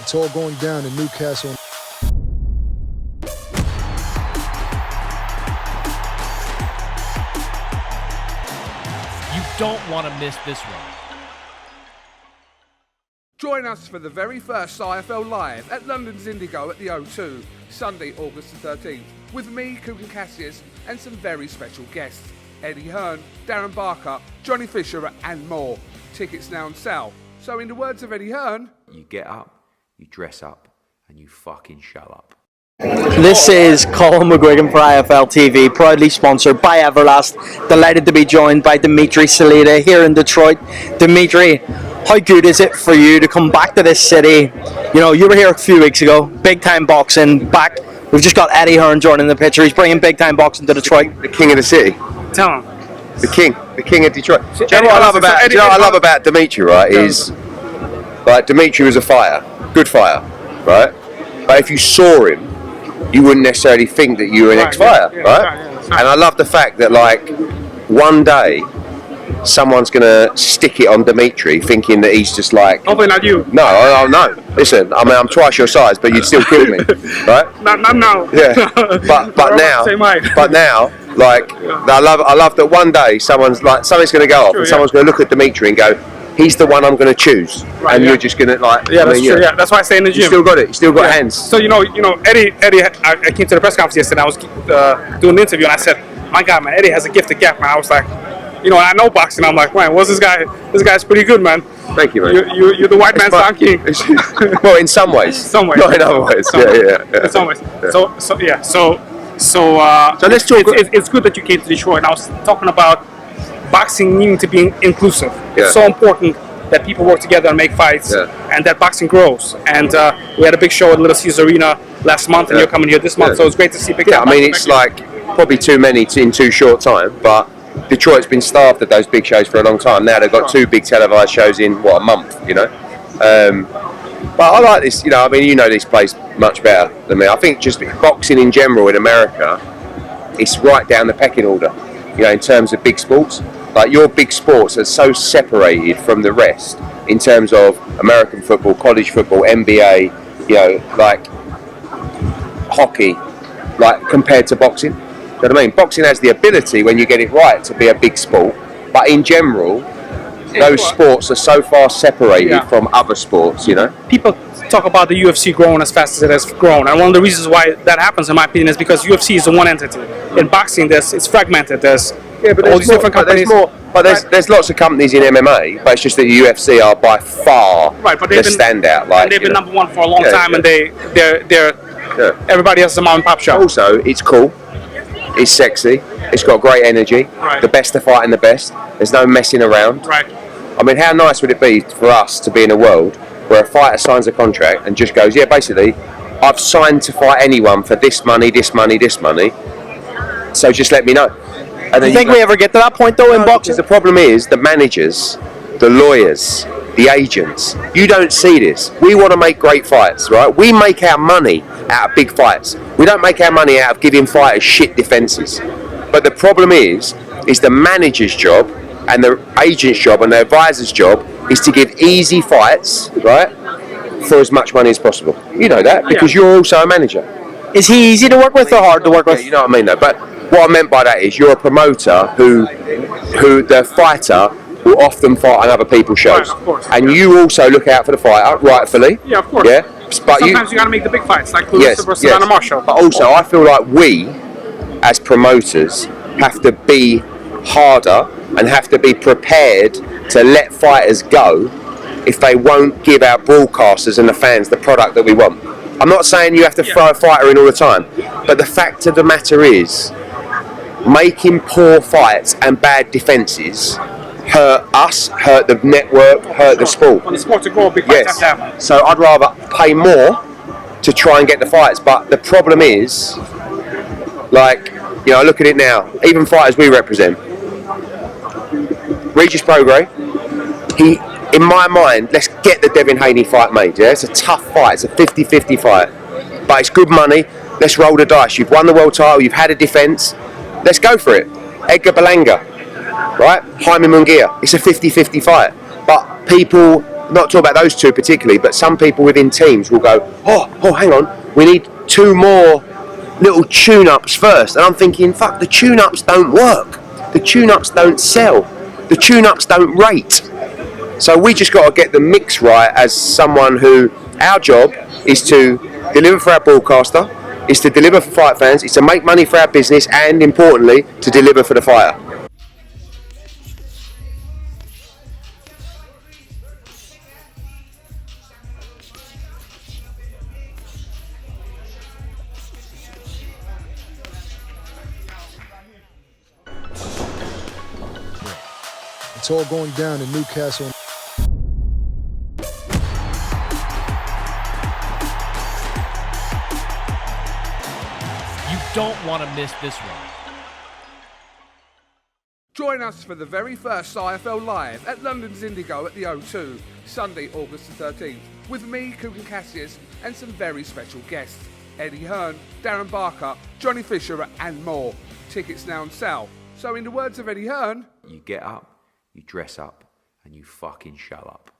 It's all going down in Newcastle. You don't want to miss this one. Join us for the very first IFL Live at London's Indigo at the O2, Sunday, August the 13th, with me, Kugan Cassius, and some very special guests. Eddie Hearn, Darren Barker, Johnny Fisher, and more. Tickets now on sale. So in the words of Eddie Hearn, you get up, you dress up, and you fucking show up. This is COLM McGuigan for IFL TV, proudly sponsored by Everlast. Delighted to be joined by Dmitriy Salita here in Detroit. Dmitriy, how good is it for you to come back to this city? You know, you were here a few weeks ago, big time boxing, back. We've just got Eddie Hearn joining the picture. He's bringing big time boxing to Detroit. The king of the city. Tell him. The king of Detroit. Do you know what I love about Dmitry, right, is like Dmitry was a fighter, good fighter, right? But if you saw him, you wouldn't necessarily think that you were an ex-fighter, right? And I love the fact that like one day someone's gonna stick it on Dmitry, thinking that he's just like. Hopefully not you. No, no. Listen, I mean, I'm twice your size, but you'd still kill me, right? Not now. Yeah, but now, like, I love that one day something's gonna go off, and someone's gonna look at Dmitry and go, he's the one I'm gonna choose, and you're just gonna like. Yeah, that's true. Yeah, that's why I stay in the gym. You still got it. You still got hands. So you know, Eddie. I came to the press conference yesterday. I was doing the interview, and I said, "My God, man, Eddie has a gift of gab, man." I was like, you know, I know boxing. I'm like, man, what's this guy? This guy's pretty good, man. Thank you, man. You're the white man's Don King. Well, in some ways. Not in other ways. Yeah. In some ways. Yeah. So let's talk. It's good that you came to Detroit. And I was talking about boxing needing to be inclusive. It's so important that people work together and make fights, and that boxing grows. And we had a big show at Little Caesars Arena last month, and you're coming here this month. So it's great to see big. Yeah, I mean, it's like probably too many in too short time, but Detroit's been starved of those big shows for a long time. Now they've got two big televised shows in a month, you know. But I like this, you know. I mean, you know this place much better than me. I think just boxing in general in America, it's right down the pecking order, you know, in terms of big sports. Like your big sports are so separated from the rest in terms of American football, college football, NBA, you know, like hockey, like compared to boxing. You know what I mean? Boxing has the ability, when you get it right, to be a big sport, but in general, those sports are so far separated from other sports, you know? People talk about the UFC growing as fast as it has grown, and one of the reasons why that happens, in my opinion, is because UFC is the one entity. In boxing, it's fragmented. There's all these different companies. There's lots of companies in MMA, but it's just that the UFC are by far the standout. Like, and they've been number one for a long time, and they're everybody has a mom and pop shop. Also, it's cool. It's sexy. It's got great energy. The best are fighting the best. There's no messing around. I mean, how nice would it be for us to be in a world where a fighter signs a contract and just goes, yeah, basically, I've signed to fight anyone for this money, this money, this money. So just let me know. And do you think we ever get to that point though in boxing? The problem is the managers, the lawyers, the agents. You don't see this. We want to make great fights, right? We make our money out of big fights. We don't make our money out of giving fighters shit defences. But the problem is the manager's job and the agent's job and the advisor's job is to give easy fights, right, for as much money as possible. You know that because you're also a manager. Is he easy to work with or hard to work with? You know what I mean, though. But what I meant by that is you're a promoter who the fighter will often fight on other people's shows, and you also look out for the fighter, rightfully. Yeah, of course. Yeah, but sometimes you got to make the big fights, like Clarissa versus Savannah Marshall. But also, I feel like we, as promoters, have to be harder and have to be prepared to let fighters go if they won't give our broadcasters and the fans the product that we want. I'm not saying you have to throw a fighter in all the time, but the fact of the matter is, making poor fights and bad defences hurt us, hurt the network, hurt the sport. When the sport to grow, big fights have to happen. So I'd rather pay more to try and get the fights, but the problem is, like, you know, look at it now, even fighters we represent. Regis Prograis, in my mind, let's get the Devin Haney fight made, yeah? It's a tough fight, it's a 50-50 fight, but it's good money, let's roll the dice. You've won the world title, you've had a defence, let's go for it. Edgar Berlanga, right? Jaime Munguia, it's a 50-50 fight, but people not talking about those two particularly, but some people within teams will go, oh, hang on, we need 2 more little tune-ups first. And I'm thinking, fuck, the tune-ups don't work. The tune-ups don't sell. The tune-ups don't rate. So we just got to get the mix right as someone who, our job is to deliver for our broadcaster, is to deliver for fight fans, is to make money for our business, and importantly, to deliver for the fighter. It's all going down in Newcastle. You don't want to miss this one. Join us for the very first IFL Live at London's Indigo at the O2, Sunday, August the 13th, with me, Kugan Cassius, and some very special guests, Eddie Hearn, Darren Barker, Johnny Fisher, and more. Tickets now on sale. So in the words of Eddie Hearn, You get up, you dress up, and you fucking show up.